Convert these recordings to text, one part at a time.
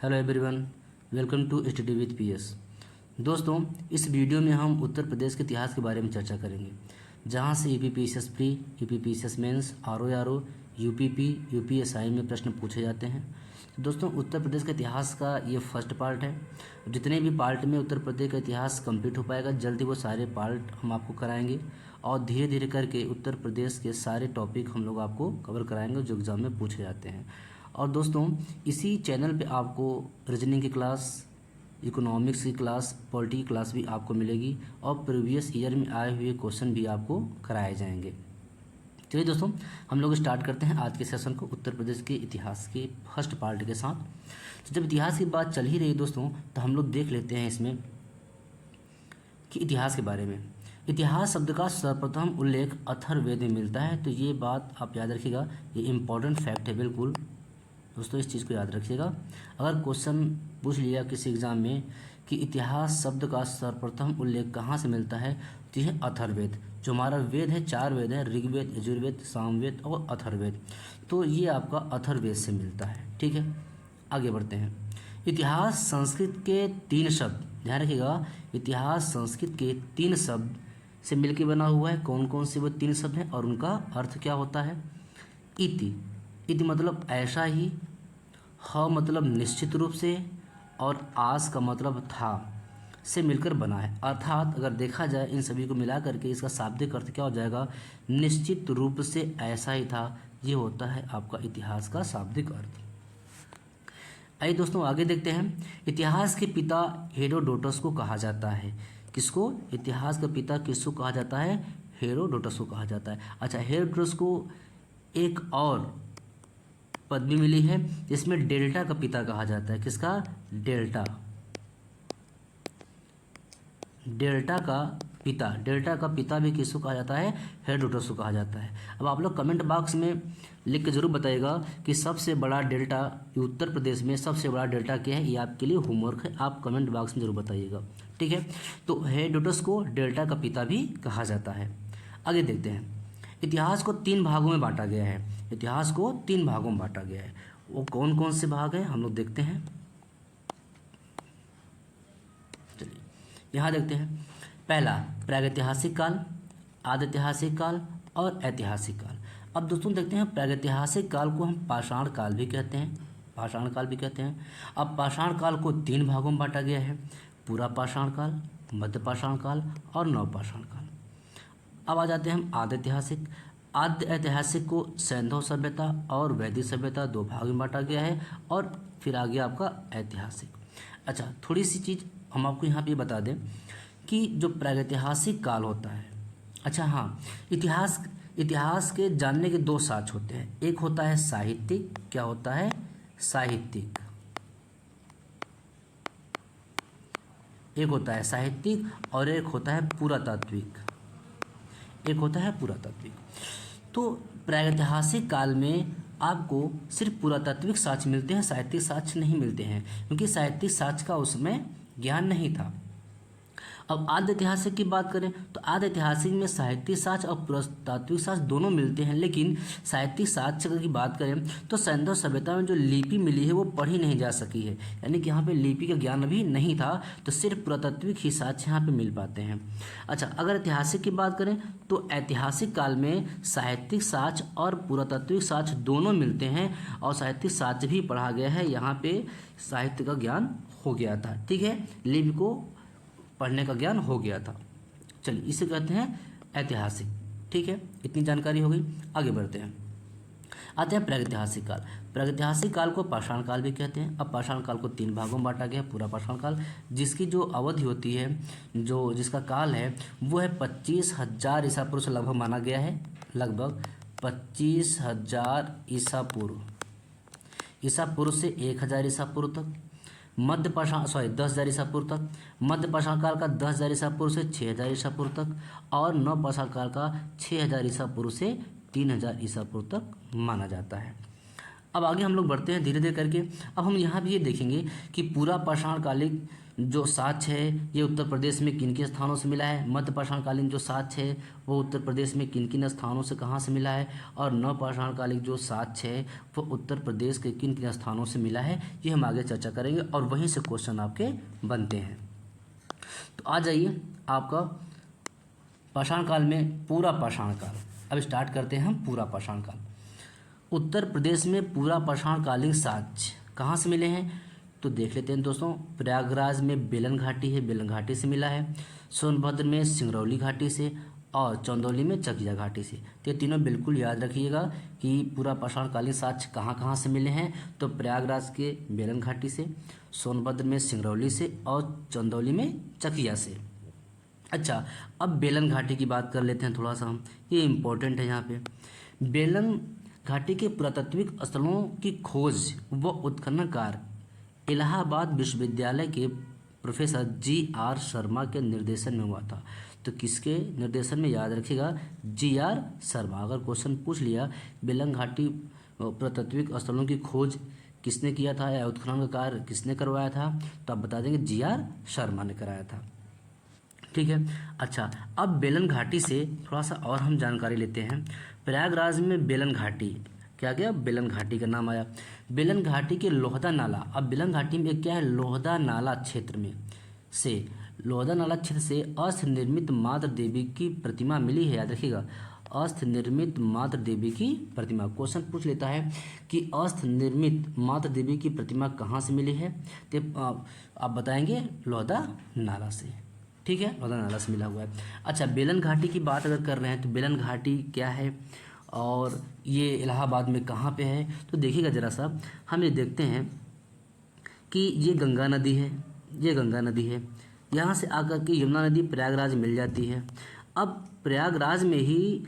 Hello everyone, welcome to study with PS. दोस्तों, इस video में हम उत्तर प्रदेश के इतिहास के बारे में चर्चा करेंगे, जहां से UPPCS pre, UPPCS mains, RO, UPP, UPSI में प्रश्न पूछे जाते हैं। तो दोस्तों, उत्तर प्रदेश के इतिहास का ये फर्स्ट पार्ट है। जितने भी पार्ट में उत्तर प्रदेश का इतिहास कंप्लीट हो पाएगा, जल्दी वो सारे पार्ट हम आपको कराएंगे और धीरे धीरे करके उत्तर प्रदेश के सारे टॉपिक हम लोग आपको कवर कराएंगे जो एग्ज़ाम में पूछे जाते हैं। और दोस्तों, इसी चैनल पे आपको रीजनिंग की क्लास, इकोनॉमिक्स की क्लास, पॉलिटी की क्लास भी आपको मिलेगी और प्रीवियस ईयर में आए हुए क्वेश्चन भी आपको कराए जाएंगे। चलिए दोस्तों, हम लोग स्टार्ट करते हैं आज के सेशन को उत्तर प्रदेश के इतिहास के फर्स्ट पार्ट के साथ। तो जब इतिहास की बात चल ही रही दोस्तों, तो हम लोग देख लेते हैं इसमें कि इतिहास के बारे में। इतिहास शब्द का सर्वप्रथम उल्लेख अथर्ववेद में मिलता है। तो ये बात आप याद रखिएगा, ये इम्पोर्टेंट फैक्ट है बिल्कुल दोस्तों, इस चीज़ को याद रखिएगा। अगर क्वेश्चन पूछ लिया किसी एग्ज़ाम में कि इतिहास शब्द का सर्वप्रथम उल्लेख कहाँ से मिलता है, तो यह अथर्ववेद, जो हमारा वेद है, 4 वेद है, ऋग्वेद, यजुर्वेद, सामवेद और अथर्ववेद। तो ये आपका अथर्ववेद से मिलता है। ठीक है, आगे बढ़ते हैं। इतिहास संस्कृत के 3 शब्द, ध्यान रखिएगा, इतिहास संस्कृत के 3 शब्द से मिलकर बना हुआ है। कौन कौन से वो 3 शब्द हैं और उनका अर्थ क्या होता है? इति मतलब ऐसा ही, ह मतलब निश्चित रूप से, और आस का मतलब था से मिलकर बना है। अर्थात अगर देखा जाए इन सभी को मिला करके इसका शाब्दिक अर्थ क्या हो जाएगा? निश्चित रूप से ऐसा ही था। ये होता है आपका इतिहास का शाब्दिक अर्थ। आइए दोस्तों आगे देखते हैं। इतिहास के पिता हेरोडोटस को कहा जाता है। किसको? इतिहास का पिता किसको कहा जाता है? हेरोडोटस को कहा जाता है। अच्छा, हेरोडोटस को एक और पदवी मिली है जिसमें डेल्टा का पिता कहा जाता है। किसका? डेल्टा का पिता। डेल्टा का पिता भी किसको कहा जाता है? हेरोडोटस को कहा जाता है। अब आप लोग कमेंट बॉक्स में लिख के जरूर बताइएगा कि सबसे बड़ा डेल्टा उत्तर प्रदेश में सबसे बड़ा डेल्टा क्या है। ये आपके लिए होमवर्क है, आप कमेंट बॉक्स में जरूर बताइएगा। ठीक है, तो हेरोडोटस को डेल्टा का पिता भी कहा जाता है। आगे देखते हैं। इतिहास को 3 भागों में बांटा गया है। इतिहास को 3 भागों में बांटा गया है। वो कौन कौन से भाग हैं हम लोग देखते हैं। चलिए यहाँ देखते हैं। पहला, प्रागैतिहासिक काल, आदिऐतिहासिक काल और ऐतिहासिक काल। अब दोस्तों देखते हैं, प्रागैतिहासिक काल को हम पाषाण काल भी कहते हैं। पाषाण काल भी कहते हैं। अब पाषाण काल को 3 भागों में बांटा गया है, पूरा पाषाण काल, मध्य पाषाण काल और नवपाषाण काल। अब आ जाते हैं हम आदिऐतिहासिक। आद्य ऐतिहासिक को सैंधव सभ्यता और वैदिक सभ्यता 2 भाग में बांटा गया है। और फिर आ गया आपका ऐतिहासिक। अच्छा, थोड़ी सी चीज़ हम आपको यहाँ पे बता दें कि जो प्रागैतिहासिक काल होता है, अच्छा हाँ, इतिहास के जानने के 2 साक्ष्य होते हैं। एक होता है साहित्यिक। क्या होता है? साहित्यिक। एक होता है साहित्यिक और एक होता है पुरातात्विक। तो प्रागैतिहासिक काल में आपको सिर्फ पुरातात्विक साक्ष्य मिलते हैं, साहित्यिक साक्ष्य नहीं मिलते हैं, क्योंकि साहित्यिक साक्ष्य का उसमें ज्ञान नहीं था। अब आद्य ऐतिहासिक की बात करें तो आद्य ऐतिहासिक में साहित्यिक साक्ष्य और पुरातात्विक साक्ष्य दोनों मिलते हैं, लेकिन साहित्यिक साक्ष्य की बात करें तो सैंधव सभ्यता में जो लिपि मिली है वो पढ़ी नहीं जा सकी है, यानी कि यहाँ पे लिपि का ज्ञान अभी नहीं था, तो सिर्फ पुरातात्विक ही साक्ष्य यहाँ पे मिल पाते हैं। अच्छा, अगर ऐतिहासिक की बात करें तो ऐतिहासिक काल में साहित्यिक साक्ष्य और पुरातात्विक साक्ष्य दोनों मिलते हैं, और साहित्यिक साक्ष्य भी पढ़ा गया है। यहाँ पे साहित्य का ज्ञान हो गया था। ठीक है, लिपि को पढ़ने का ज्ञान हो गया था। चलिए, इसे कहते हैं ऐतिहासिक। ठीक है, इतनी जानकारी हो गई। आगे बढ़ते हैं। आते हैं प्रागैतिहासिक काल। प्रागैतिहासिक काल को पाषाण काल भी कहते हैं। अब पाषाण काल को 3 भागों में बांटा गया है। पूरा पाषाण काल, जिसकी जो अवधि होती है, जो जिसका काल है, वो है 25,000 ईसा पूर्व से लगभग माना गया है। लगभग 25,000 ईसा पूर्व से 1,000 ईसा पूर्व तक। 10,000 ईसा पूर्व तक। मध्य पाषाण काल का 10,000 ईसा पूर्व से 6,000 ईसा पूर्व तक, और नव पाषाण काल का 6,000 ईसा पूर्व से 3,000 ईसा पूर्व तक माना जाता है। अब आगे हम लोग बढ़ते हैं धीरे धीरे करके। अब हम यहाँ भी ये देखेंगे कि पूरा पाषाणकालीन जो साक्ष्य है ये उत्तर प्रदेश में किन किन स्थानों से मिला है, मध्य पाषाणकालीन जो साक्ष्य है वो उत्तर प्रदेश में किन किन स्थानों से कहाँ से मिला है, और नव पाषाणकालीन जो साक्ष्य है वो उत्तर प्रदेश के किन किन स्थानों से मिला है, ये हम आगे चर्चा करेंगे और वहीं से क्वेश्चन आपके बनते हैं। तो आ जाइए आपका पाषाण काल में पूरा पाषाण काल। अब स्टार्ट करते हैं हम पूरा पाषाण काल। उत्तर प्रदेश में पूरा पाषाणकालीन साक्ष्य कहाँ से मिले हैं तो देख लेते हैं दोस्तों। प्रयागराज में बेलन घाटी है, बेलन घाटी से मिला है। सोनभद्र में सिंगरौली घाटी से, और चंदौली में चकिया घाटी से। तो ये तीनों बिल्कुल याद रखिएगा कि पूरा पाषाणकालीन साक्ष्य कहाँ कहाँ से मिले हैं। तो प्रयागराज के बेलन घाटी से, सोनभद्र में सिंगरौली से, और चंदौली में चकिया से। अच्छा, अब बेलन घाटी की बात कर लेते हैं थोड़ा सा हम, ये इम्पोर्टेंट है यहाँ पे। बेलन घाटी के पुरातात्विक स्थलों की खोज व उत्खनन कार्य इलाहाबाद विश्वविद्यालय के प्रोफेसर जी.आर. शर्मा के निर्देशन में हुआ था। तो किसके निर्देशन में, याद रखिएगा जी.आर. शर्मा। अगर क्वेश्चन पूछ लिया बेलन घाटी पुरातात्विक स्थलों की खोज किसने किया था या उत्खनन का कार्य किसने करवाया था, तो आप बता देंगे जी.आर. शर्मा ने कराया था। ठीक है। अच्छा, अब बेलन घाटी से थोड़ा सा और हम जानकारी लेते हैं। प्रयागराज में बेलन घाटी, क्या गया, बेलन घाटी का नाम आया। बेलन घाटी के लोहदा नाला, अब बेलन घाटी में क्या है, लोहदा नाला क्षेत्र में से, लोहदा नाला क्षेत्र से अस्त निर्मित मातृ देवी की प्रतिमा मिली है। याद रखिएगा, अस्त निर्मित मातृ देवी की प्रतिमा। क्वेश्चन पूछ लेता है कि अस्त निर्मित मातृ देवी की प्रतिमा कहाँ से मिली है, तो आप बताएंगे लोहदा नाला से। ठीक है, लोहदा नाला से मिला हुआ है। अच्छा, बेलन घाटी की बात अगर कर रहे हैं तो बेलन घाटी क्या है और ये इलाहाबाद में कहाँ पे है, तो देखिएगा ज़रा सा, हम ये देखते हैं कि ये गंगा नदी है, ये गंगा नदी है, यहाँ से आकर के यमुना नदी प्रयागराज मिल जाती है। अब प्रयागराज में ही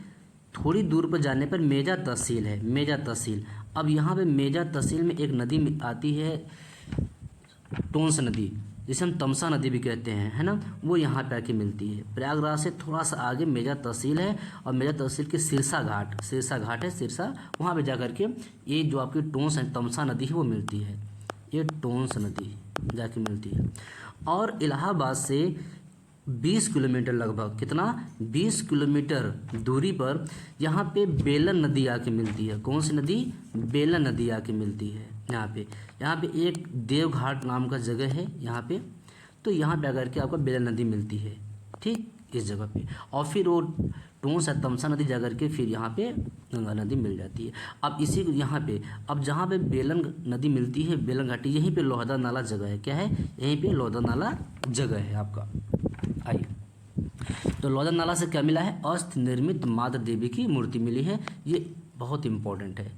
थोड़ी दूर पर जाने पर मेजा तहसील है, मेजा तहसील। अब यहाँ पे मेजा तहसील में एक नदी आती है, टोंस नदी, जिसे हम तमसा नदी भी कहते हैं, है ना, वो यहाँ पे आके मिलती है। प्रयागराज से थोड़ा सा आगे मेजा तहसील है, और मेजा तहसील के सिरसा घाट, सिरसा घाट है, सिरसा, वहाँ पे जा करके ये जो आपकी टोंस है, तमसा नदी है, वो मिलती है। ये टोंस नदी जाके मिलती है। और इलाहाबाद से 20 किलोमीटर लगभग, कितना, 20 किलोमीटर दूरी पर यहाँ पे बेलन नदी आके मिलती है। कौन सी नदी, बेलन नदी आके मिलती है यहाँ पे एक देवघाट नाम का जगह है यहाँ पे। तो यहाँ पे आकर के आपको बेलन नदी मिलती है, ठीक, इस जगह पे। और फिर वो टोंस या तमसा नदी जाकर के फिर यहाँ पे गंगा नदी मिल जाती है। अब इसी यहाँ पे, अब जहाँ पे बेलन नदी मिलती है, बेलन घाटी, यहीं पे लोहदा नाला जगह है। क्या है, यहीं पे लोहदा नाला जगह है आपका। आइए, तो लोहदा नाला से क्या मिला है, अस्त निर्मित मातृ देवी की मूर्ति मिली है। ये बहुत इंपॉर्टेंट है,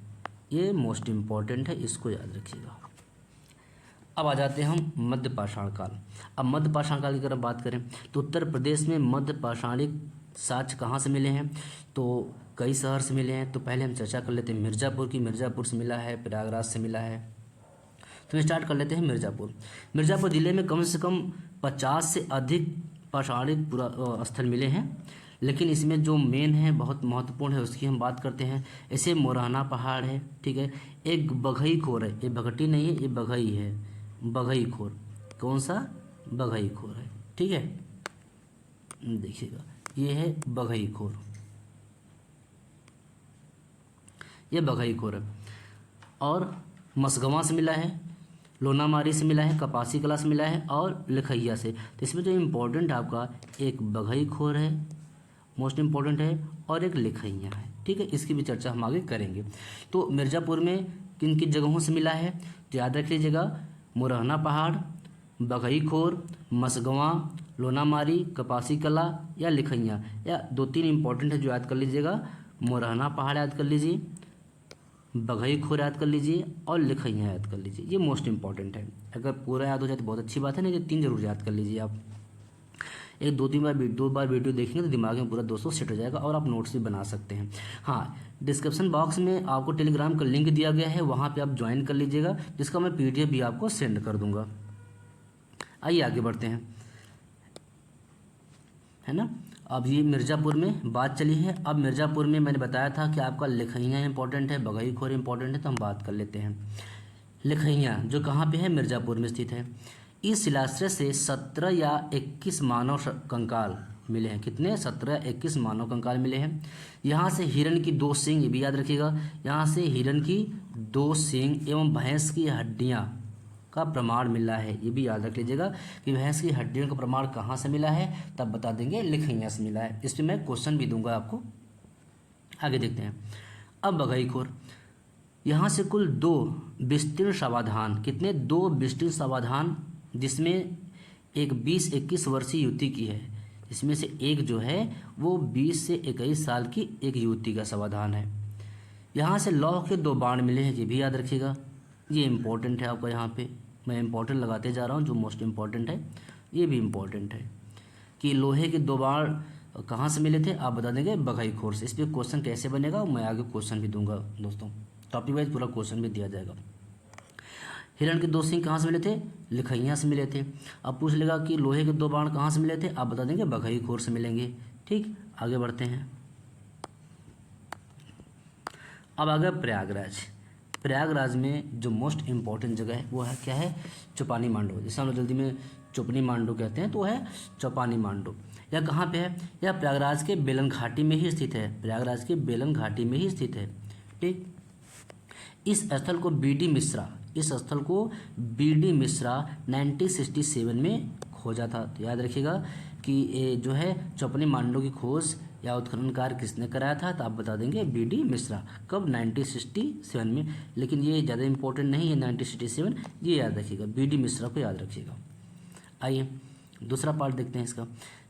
ये मोस्ट इम्पॉर्टेंट है, इसको याद रखिएगा। अब आ जाते हैं हम मध्य पाषाण काल। अब मध्य पाषाण काल की अगर बात करें तो उत्तर प्रदेश में मध्य पाषाणिक साक्ष्य कहाँ से मिले हैं, तो कई शहर से मिले हैं। तो पहले हम चर्चा कर लेते हैं मिर्ज़ापुर की। मिर्ज़ापुर से मिला है, प्रयागराज से मिला है। तो स्टार्ट कर लेते हैं मिर्ज़ापुर। मिर्ज़ापुर ज़िले में कम से कम 50 से अधिक पाषाणिक पुरा स्थल मिले हैं, लेकिन इसमें जो मेन है, बहुत महत्वपूर्ण है, उसकी हम बात करते हैं। ऐसे मोरहना पहाड़ है, ठीक है, एक बघई खोर है, ये भगटी नहीं है, ये बघई है, बघई खोर। कौन सा, बघई खोर है, ठीक है, देखिएगा ये है बघई खोर, ये बघई खोर है। और मसगवां से मिला है, लोनामारी से मिला है, कपासी कला से मिला है, और लिखैया से। तो इसमें जो इम्पोर्टेंट है आपका, एक बघई खोर है, मोस्ट इम्पोर्टेंट है, और एक लिखैया है, ठीक है। इसकी भी चर्चा हम आगे करेंगे। तो मिर्ज़ापुर में किन किन जगहों से मिला है, तो याद रख लीजिएगा, मोरहना पहाड़, बघई खोर, मसगवां, लोनामारी, कपासी कला या लिखैया, या 2-3 इंपॉर्टेंट है जो याद कर लीजिएगा। मोरहना पहाड़ याद कर लीजिए, बघई खोर याद कर लीजिए, और लिखैया याद कर लीजिए। ये मोस्ट इंपॉर्टेंट है। अगर पूरा याद हो जाए तो बहुत अच्छी बात है, नहीं तो 3 जरूर याद कर लीजिए आप। एक 2 बार वीडियो देखेंगे तो दिमाग में पूरा दोस्तों सेट हो जाएगा, और आप नोट्स भी बना सकते हैं। हाँ, डिस्क्रिप्शन बॉक्स में आपको टेलीग्राम का लिंक दिया गया है, वहाँ पे आप ज्वाइन कर लीजिएगा, जिसका मैं PDF भी आपको सेंड कर दूंगा। आइए आगे बढ़ते हैं। है ना। अब ये मिर्ज़ापुर में बात चली है। अब मिर्ज़ापुर में मैंने बताया था कि आपका लिखैया इंपॉर्टेंट है, बगईखोर इंपॉर्टेंट है, तो हम बात कर लेते हैं। लिखैया जो कहाँ पे है, मिर्ज़ापुर में स्थित है। इस शिलाश्रय से 17 या 21 मानव कंकाल मिले हैं। कितने? 17 या 21 मानव कंकाल मिले हैं। यहाँ से हिरण की 2 सींग, ये भी याद रखिएगा, यहाँ से हिरण की 2 सींग एवं भैंस की हड्डियाँ का प्रमाण मिला है। ये भी याद रख लीजिएगा कि भैंस की हड्डियों का प्रमाण कहाँ से मिला है, तब बता देंगे लिखैया से मिला है। इस पर मैं क्वेश्चन भी दूंगा आपको। आगे देखते हैं। अब बगईखोर, यहाँ से कुल 2 विस्तीर्ण समाधान, कितने? 2 विस्तीर्ण समाधान, जिसमें एक 20-21 वर्षीय युवती की है। इसमें से एक जो है वो 20 से 21 साल की एक युवती का समाधान है। यहाँ से लौह के 2 बाण मिले हैं, ये भी याद रखिएगा, ये इम्पोर्टेंट है आपका। यहाँ पे मैं इम्पोर्टेंट लगाते जा रहा हूँ, जो मोस्ट इम्पॉर्टेंट है ये भी इम्पोर्टेंट है कि लोहे के 2 बाण कहाँ से मिले थे, आप बता देंगे बगईखोर से। इस पर क्वेश्चन कैसे बनेगा मैं आगे क्वेश्चन भी दूंगा दोस्तों, टॉपिक वाइज पूरा क्वेश्चन भी दिया जाएगा। हिरण के 2 सींग कहाँ से मिले थे, लिखैया से मिले थे। अब पूछ लेगा कि लोहे के 2 बाण कहाँ से मिले थे, आप बता देंगे बगईखोर से मिलेंगे। ठीक, आगे बढ़ते हैं। अब आ गया प्रयागराज। प्रयागराज में जो मोस्ट इम्पॉर्टेंट जगह है वो है क्या है, चौपानी मांडू, जिसे हम लोग जल्दी में चौपनी मांडू कहते हैं, तो है चौपानी मांडू। यह कहाँ पे है, यह प्रयागराज के बेलन घाटी में ही स्थित है। प्रयागराज के बेलन घाटी में ही स्थित है। ठीक, इस स्थल को बीडी मिश्रा, इस स्थल को बीडी मिश्रा 1967 में खोजा था। तो याद रखिएगा कि ये जो है चौपनी मांडू की खोज या उत्खनन कार्य किसने कराया था, तो आप बता देंगे बीडी मिश्रा। कब? 1967 में। लेकिन ये ज़्यादा इंपॉर्टेंट नहीं है 1967, ये याद रखिएगा, बीडी मिश्रा को याद रखिएगा। आइए दूसरा पार्ट देखते हैं इसका।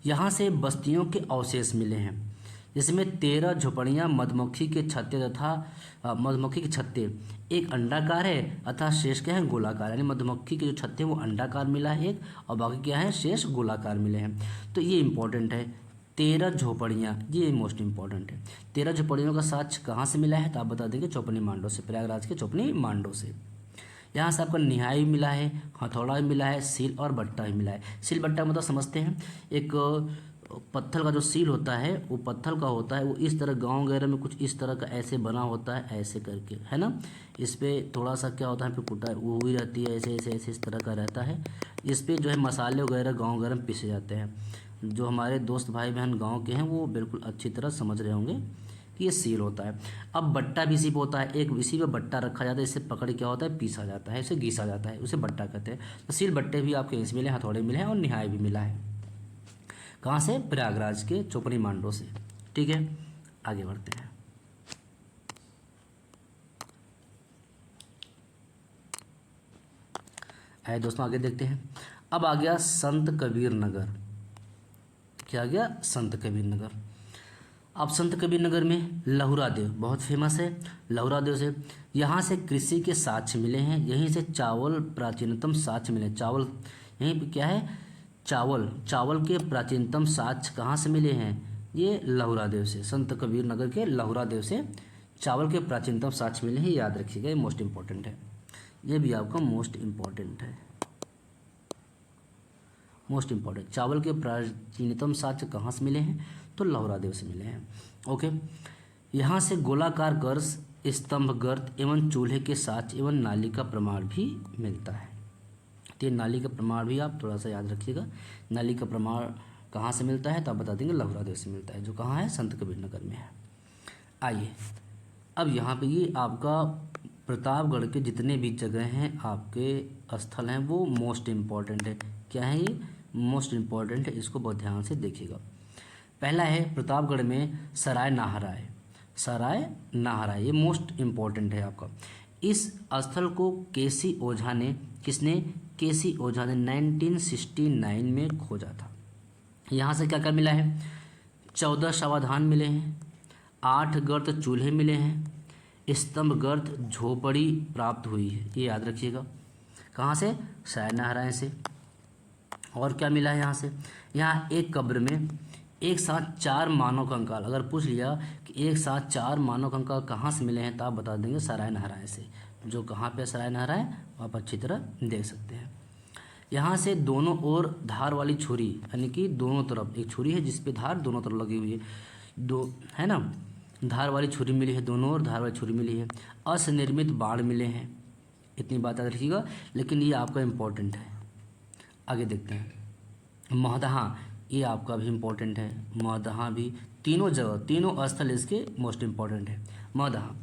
यहाँ से बस्तियों के अवशेष मिले हैं, जिसमें 13 झोपड़ियाँ, मधुमक्खी के छत्ते तथा मधुमक्खी के छत्ते, एक अंडाकार है अतः शेष क्या है, गोलाकार। यानी मधुमक्खी के जो छत्ते वो अंडाकार मिला है एक, और बाकी क्या है, शेष गोलाकार मिले हैं। तो ये इंपॉर्टेंट है। 13 झोपड़ियाँ, ये मोस्ट इंपॉर्टेंट है। 13 झोपड़ियों का साक्ष्य कहाँ से मिला है, तो आप बता देंगे चौपनी मांडू से, प्रयागराज के चौपनी मांडू से। यहाँ से आपका निहाई भी मिला है, हथौड़ा भी मिला है, सील और बट्टा भी मिला है। सील बट्टा मतलब समझते हैं, एक पत्थर का जो सील होता है वो पत्थर का होता है, वो इस तरह गांव वगैरह में कुछ इस तरह का ऐसे बना होता है, ऐसे करके, है ना। इस पर थोड़ा सा क्या होता है, फिर कुटा वो हुई रहती है, ऐसे ऐसे ऐसे इस तरह का रहता है। इस पर जो है मसाले वगैरह गाँव वगैरह में पीसे जाते हैं। जो हमारे दोस्त भाई बहन गाँव के हैं वो बिल्कुल अच्छी तरह समझ रहे होंगे कि ये सील होता है। अब बट्टा भी इसी पे होता है, एक इसी पे बट्टा रखा जाता है, इससे पकड़ क्या होता है, पीसा जाता है, इसे घिसा जाता है, उसे बट्टा कहते हैं। तो सील बट्टे भी आपके इसमें मिले, हथौड़े मिले हैं और निहाई भी मिला है। कहाँ से? प्रयागराज के चौपनी मांडू से। ठीक है, आगे बढ़ते हैं। आइए दोस्तों आगे देखते हैं। अब आ गया संत कबीर नगर। क्या आ गया? संत कबीर नगर। अब संत कबीर नगर में लहुरा देव बहुत फेमस है। लहुरा देव से यहाँ से कृषि के साक्ष्य मिले हैं, यहीं से चावल प्राचीनतम साक्ष्य मिले। चावल यहीं पे क्या है, चावल के प्राचीनतम साक्ष्य कहाँ से मिले हैं, ये लहुरा देव से। संत कबीर नगर के लहुरा देव से चावल के प्राचीनतम साक्ष्य मिले हैं, याद रखिएगा, ये मोस्ट इम्पॉर्टेंट है। ये भी आपका मोस्ट इम्पॉर्टेंट है, मोस्ट इम्पॉर्टेंट। चावल के प्राचीनतम साक्ष्य कहाँ से मिले हैं, तो लहुरा देव से मिले हैं। ओके, यहाँ से गोलाकार गर्स, स्तंभ गर्त एवं चूल्हे के साक्ष्य एवं नाली का प्रमाण भी मिलता है। तो ये नाली का प्रमाण भी आप थोड़ा सा याद रखिएगा। नाली का प्रमाण कहाँ से मिलता है, तो आप बता देंगे लहुरा देव से मिलता है, जो कहाँ है, संत कबीर नगर में है। आइए अब यहाँ पे ये आपका प्रतापगढ़ के जितने भी जगह हैं, आपके स्थल हैं, वो मोस्ट इम्पॉर्टेंट है। क्या है ये? मोस्ट इम्पॉर्टेंट है, इसको बहुत ध्यान से देखिएगा। पहला है प्रतापगढ़ में सराय नाहराय। सराय नाहराय ये मोस्ट इम्पॉर्टेंट है आपका। इस स्थल को केसी ओझा ने, किसने? केसी ओझा ने 1969 में खोजा था। यहाँ से क्या क्या मिला है, 14 समाधान मिले हैं, 8 गर्त चूल्हे मिले हैं, स्तंभ गर्त झोपड़ी प्राप्त हुई है, ये याद रखिएगा। कहाँ से? सराय नाहराय से। और क्या मिला है यहाँ से, यहाँ एक कब्र में एक साथ 4 मानव कंकाल। अगर पूछ लिया कि एक साथ 4 मानव कंकाल कहाँ से मिले हैं, तो आप बता देंगे सराय नाहराय से। जो कहाँ पे सराय नाहराय आप अच्छी तरह देख सकते हैं। यहाँ से दोनों ओर धार वाली छुरी, यानी कि दोनों तरफ एक छुरी है जिस पे धार दोनों तरफ लगी हुई है, दो है ना, धार वाली छुरी मिली है, दोनों ओर धार वाली छुरी मिली है। असनिर्मित बाण मिले हैं, इतनी बात याद रखिएगा, लेकिन ये आपका इम्पोर्टेंट है। आगे देखते हैं महदहा, ये आपका भी इम्पोर्टेंट है। महदहा भी तीनों जगह, तीनों स्थल इसके मोस्ट इम्पोर्टेंट है। महदहा,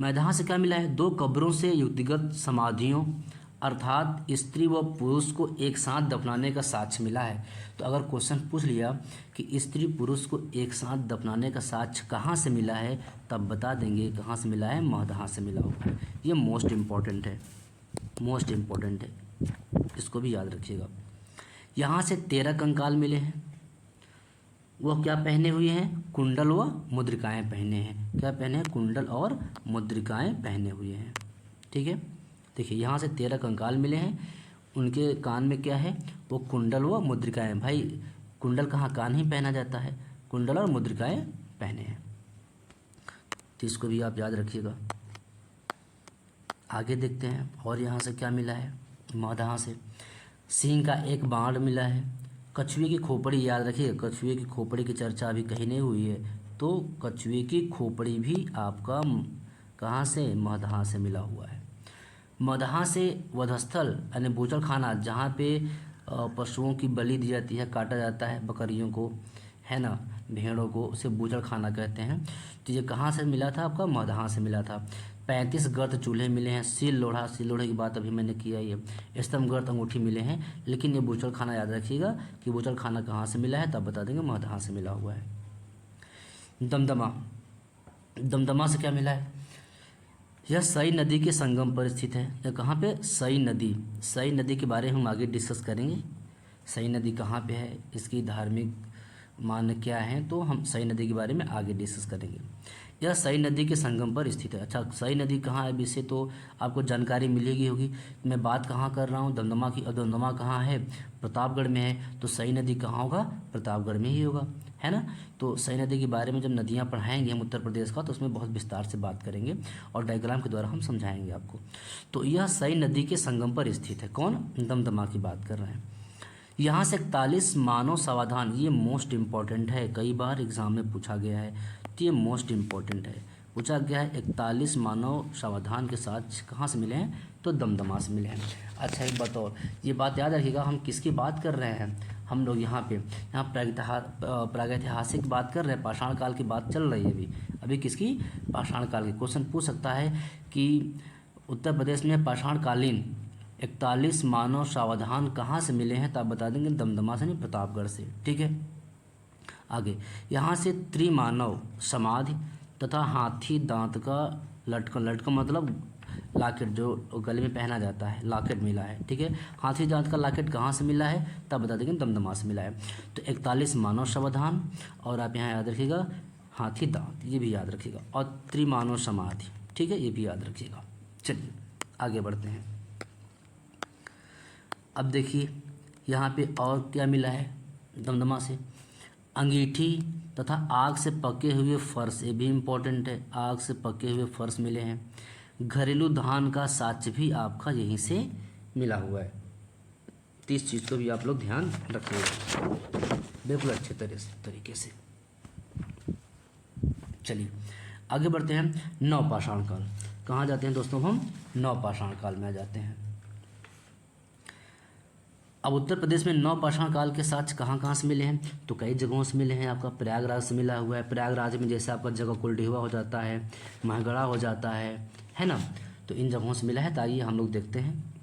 महदहा से क्या मिला है? दो कब्रों से युक्तिगत समाधियों अर्थात स्त्री व पुरुष को एक साथ दफनाने का साक्ष्य मिला है। तो अगर क्वेश्चन पूछ लिया कि स्त्री पुरुष को एक साथ दफनाने का साक्ष्य कहाँ से मिला है, तब बता देंगे कहाँ से मिला है, महदहा से मिला हुआ है। ये मोस्ट इम्पॉर्टेंट है, मोस्ट इम्पॉर्टेंट है, इसको भी याद रखिएगा। यहाँ से 13 कंकाल मिले हैं, वह क्या पहने हुए हैं? कुंडल व मुद्रिकाएं पहने हैं। क्या पहने हैं? कुंडल और मुद्रिकाएं पहने हुए हैं। ठीक है, देखिए यहाँ से 13 कंकाल मिले हैं, उनके कान में क्या है? वो कुंडल व मुद्रिकाएं। भाई कुंडल कहाँ? कान ही पहना जाता है, कुंडल और मुद्रिकाएं पहने हैं, तो इसको भी आप याद रखिएगा। आगे देखते हैं और यहाँ से क्या मिला है? महदहा से सिंह का एक बाण मिला है। कछुए की खोपड़ी, याद रखिए कछुए की खोपड़ी की चर्चा अभी कहीं नहीं हुई है, तो कछुए की खोपड़ी भी आपका कहाँ से? महदहा से मिला हुआ है। महदहा से वधस्थल यानी बूचड़खाना, जहाँ पे पशुओं की बलि दी जाती है, काटा जाता है बकरियों को, है ना, भेड़ों को, उसे बूचड़खाना कहते हैं। तो ये कहाँ से मिला था? आपका महदहा से मिला था। 35 गर्त चूल्हे मिले हैं। सील लोढ़ा, सील लोढ़े की बात अभी मैंने किया ही है। स्तंभ गर्त अंगूठी मिले हैं, लेकिन ये बूचड़खाना याद रखिएगा कि बूचड़खाना कहाँ से मिला है, तब बता देंगे महदहा से मिला हुआ है। दमदमा, दमदमा से क्या मिला है? यह सई नदी के संगम पर स्थित है। यह कहाँ पे? सई नदी। सई नदी के बारे में हम आगे डिस्कस करेंगे। सई नदी कहाँ पे है, इसकी धार्मिक मान क्या है, तो हम सई नदी के बारे में आगे डिस्कस करेंगे। यह सई नदी के संगम पर स्थित है। अच्छा, सई नदी कहाँ है, इससे तो आपको जानकारी मिलेगी होगी। मैं बात कहाँ कर रहा हूँ? दमदमा की। और दमदमा कहाँ है? प्रतापगढ़ में है। तो सई नदी कहाँ होगा? प्रतापगढ़ में ही होगा, है ना। तो सई नदी के बारे में जब नदियाँ पढ़ाएंगे हम उत्तर प्रदेश का, तो उसमें बहुत विस्तार से बात करेंगे और डायग्राम के द्वारा हम समझाएंगे आपको। तो यह सई नदी के संगम पर स्थित है। कौन? दमदमा की बात कर रहे हैं। यहाँ से 41 मानव सावधान, ये मोस्ट इम्पॉर्टेंट है, कई बार एग्जाम में पूछा गया है, तो ये मोस्ट इम्पॉर्टेंट है। पूछा गया है 41 मानव सावधान के साथ कहाँ से मिले हैं, तो दमदमा से मिले हैं। अच्छा एक बात और, ये बात याद रखिएगा, हम किसकी बात कर रहे हैं? हम लोग यहाँ प्रागैतिहासिक बात कर रहे हैं, पाषाण काल की बात चल रही है अभी किसकी? पाषाण काल की। क्वेश्चन पूछ सकता है कि उत्तर प्रदेश में पाषाणकालीन 41 मानव सावधान कहाँ से मिले हैं, तो आप बता देंगे दमदमा से, नहीं प्रतापगढ़ से। ठीक है, आगे यहाँ से त्रिमानव समाधि तथा हाथी दांत का लटकन, लटकन मतलब लॉकेट जो गले में पहना जाता है, लॉकेट मिला है। ठीक है, हाथी दांत का लॉकेट कहाँ से मिला है, तब बता देंगे दमदमा से मिला है। तो 41 मानव सावधान, और आप यहाँ याद रखिएगा हाथी दांत, ये भी याद रखिएगा, और त्रिमानव समाधि। ठीक है, ये भी याद रखिएगा। चलिए आगे बढ़ते हैं। अब देखिए यहाँ पे और क्या मिला है दमदमा से? अंगीठी तथा आग से पके हुए फर्श, ये भी इम्पोर्टेंट है, आग से पके हुए फर्श मिले हैं। घरेलू धान का साक्ष्य भी आपका यहीं से मिला हुआ है। तो इस चीज़ को भी आप लोग ध्यान रखिएगा बिल्कुल अच्छे तरीके से। चलिए आगे बढ़ते हैं। नवपाषाण काल, कहाँ जाते हैं दोस्तों? हम नवपाषाण काल में आ जाते हैं। अब उत्तर प्रदेश में नवपाषाण काल के साक्ष्य कहाँ कहाँ से मिले हैं, तो कई जगहों से मिले हैं। आपका प्रयागराज से मिला हुआ है। प्रयागराज में जैसे आपका जगह कुलडीहवा हो जाता है, महगढ़ा हो जाता है ना, तो इन जगहों से मिला है। तो आइए हम लोग देखते हैं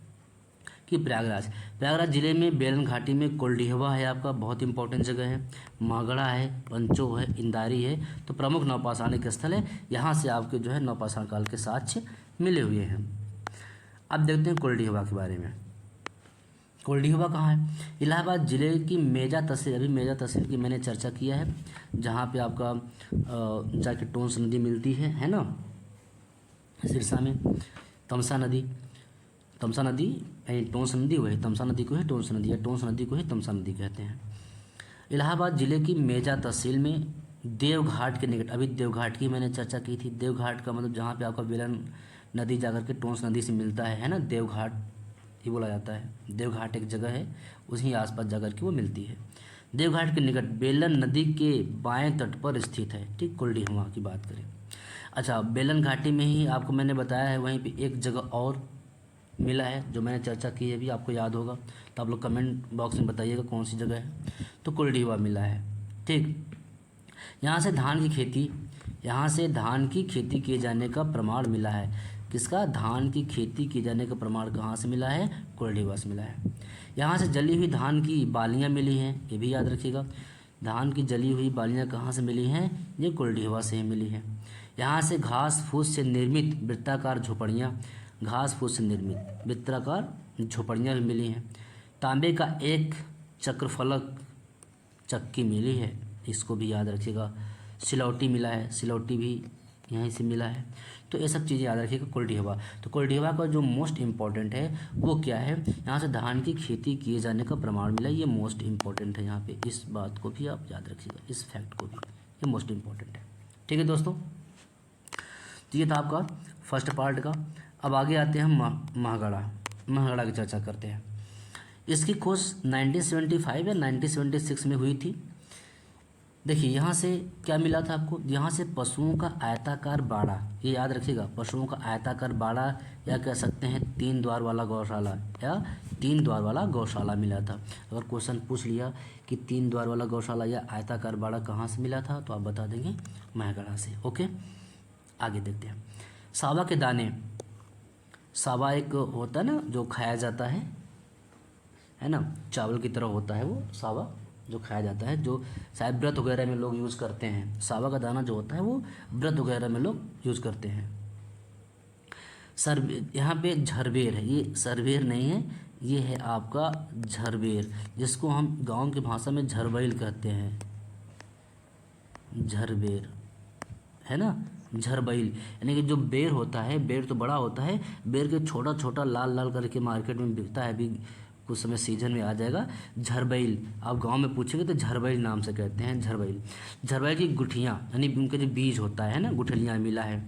कि प्रयागराज जिले में बेलन घाटी में कुलडीहवा है, आपका बहुत इंपॉर्टेंट जगह है। महगढ़ा है, पंचो है, इंदारी है, तो प्रमुख नवपाषाणिक स्थल है। यहाँ से आपके जो है नवपाषाण काल के साक्ष्य मिले हुए हैं। अब देखते हैं कुलडीहवा के बारे में। कुलडीहवा कहाँ है? इलाहाबाद जिले की मेजा तहसील, अभी मेजा तहसील की मैंने चर्चा किया है, जहाँ पे आपका जाके टोंस नदी मिलती है ना, सिरसा में तमसा नदी यानी टोंस नदी, वही तमसा नदी को ही टोंस नदी, या टोंस नदी को ही तमसा नदी कहते हैं। इलाहाबाद जिले की मेजा तहसील में देवघाट के निकट, अभी देवघाट की मैंने चर्चा की थी। देवघाट का मतलब जहाँ पे आपका बेलन नदी जाकर के टोंस नदी से मिलता है ना, देवघाट ही बोला जाता है। देवघाट एक जगह है, उसी आसपास जाकर के वो मिलती है। देवघाट के निकट बेलन नदी के बाएं तट पर स्थित है। ठीक, कोल्डीहवा की बात करें। अच्छा, बेलन घाटी में ही आपको मैंने बताया है, वहीं पे एक जगह और मिला है जो मैंने चर्चा की है, भी आपको याद होगा, तो आप लोग कमेंट बॉक्स में बताइएगा कौन सी जगह है। तो कोल्डीहवा मिला है। ठीक, यहाँ से धान की खेती किए जाने का प्रमाण मिला है। किसका? धान की खेती किए जाने का प्रमाण कहाँ से मिला है? कोल्डीहवा से मिला है। यहाँ से जली हुई धान की बालियाँ मिली हैं, ये भी याद रखिएगा। धान की जली हुई बालियाँ कहाँ से मिली हैं? ये कोल्डीहवा से ही मिली हैं। यहाँ से घास फूस से निर्मित वृत्ताकार झोपड़ियाँ भी मिली हैं। तांबे का एक चक्रफलक चक्की मिली है, इसको भी याद रखिएगा। सिलौटी मिला है, सिलौटी भी यहीं से मिला है। तो ये सब चीज़ें याद रखिएगा कोल्डीहवा। तो कोल्डीहवा का जो मोस्ट इम्पॉर्टेंट है वो क्या है? यहाँ से धान की खेती किए जाने का प्रमाण मिला, ये मोस्ट इम्पॉर्टेंट है। यहाँ पे इस बात को भी आप याद रखिएगा, इस फैक्ट को भी, ये मोस्ट इम्पॉर्टेंट है। ठीक है दोस्तों, तो ये था आपका फर्स्ट पार्ट का। अब आगे आते हैं हम महागढ़ा की चर्चा करते हैं। इसकी खोज 1975 या 1976 में हुई थी। देखिए यहाँ से क्या मिला था आपको? यहाँ से पशुओं का आयताकार बाड़ा, ये याद रखिएगा, पशुओं का आयताकार बाड़ा, या कह सकते हैं 3 द्वार वाला गौशाला मिला था। अगर क्वेश्चन पूछ लिया कि 3 द्वार वाला गौशाला या आयताकार बाड़ा कहाँ से मिला था, तो आप बता देंगे महगढ़ा से। ओके, आगे देखते हैं। सावा के दाने, सावा एक होता है ना जो खाया जाता है ना, चावल की तरह होता है वो सावा जो खाया जाता है, जो शायद व्रत वगैरह में लोग यूज़ करते हैं। सावा का दाना जो होता है वो व्रत वगैरह में लोग यूज़ करते हैं। यहाँ पे झरबेर है, ये सरबेर नहीं है, ये है आपका झरबेर, जिसको हम गांव की भाषा में झरबैल कहते हैं। झरबेर है ना, झरबैल, यानी कि जो बेर होता है, बेर तो बड़ा होता है, बेर के छोटा छोटा लाल लाल करके मार्केट में बिकता है, अभी कुछ समय सीजन में आ जाएगा। झरबैल आप गांव में पूछेंगे तो झरबैल नाम से कहते हैं। झरबैल की गुठियाँ, यानी उनके जो बीज होता है ना, गुठलियाँ मिला है,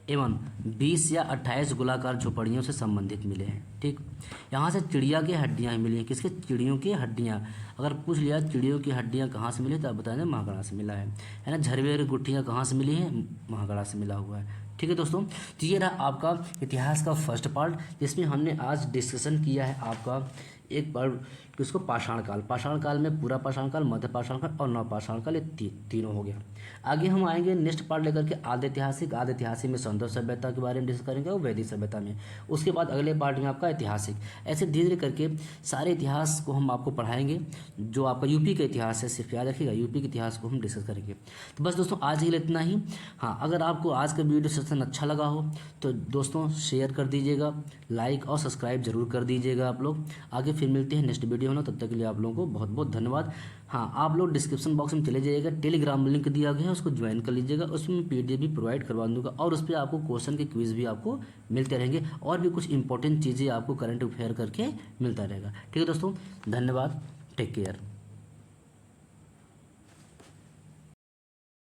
एवं 20 या 28 गोलाकार झोपड़ियों से संबंधित मिले हैं। ठीक, यहाँ से चिड़िया की हड्डियाँ मिली हैं। किसके? चिड़ियों की हड्डियाँ। अगर पूछ लिया चिड़ियों की हड्डियाँ कहाँ से मिली तो आप बता दें महागढ़ा से मिला है ना। झरबेर की गुठियाँ कहाँ से मिली हैं? महागढ़ा से मिला हुआ है। ठीक है दोस्तों, तो ये रहा आपका इतिहास का फर्स्ट पार्ट, जिसमें हमने आज डिस्कशन किया है आपका एक पार्ट किसको? पाषाण काल में पूरा पाषाण काल, मध्य पाषाण काल और नवपाषाण काल, ये तीनों हो गया। आगे हम आएंगे नेक्स्ट पार्ट लेकर के आदि ऐतिहासिक में सौंदर्य सभ्यता के बारे में डिस्कस करेंगे और वैदिक सभ्यता में। उसके बाद अगले पार्ट में आपका ऐतिहासिक, ऐसे धीरे धीरे करके सारे इतिहास को हम आपको पढ़ाएंगे। जो आपका यूपी का इतिहास है, सिर्फ याद रखिएगा यूपी के इतिहास को हम डिस्कस करेंगे। तो बस दोस्तों आज के लिए इतना ही। हाँ, अगर आपको आज का वीडियो सेशन अच्छा लगा हो तो दोस्तों शेयर कर दीजिएगा, लाइक और सब्सक्राइब जरूर कर दीजिएगा आप लोग। आगे फिर मिलते हैं नेक्स्ट वीडियो में, तब तक के लिए आप लोगों को बहुत बहुत धन्यवाद। हाँ, आप लोग डिस्क्रिप्शन बॉक्स में चले जाइएगा, टेलीग्राम लिंक दिया गया है, उसको ज्वाइन कर लीजिएगा। उसमें मैं पीडीएफ भी प्रोवाइड करवा दूंगा और उस पर आपको क्वेश्चन के क्विज भी आपको मिलते रहेंगे और भी कुछ इंपॉर्टेंट चीज़ें आपको करंट अफेयर करके मिलता रहेगा। ठीक है दोस्तों, धन्यवाद, टेक केयर।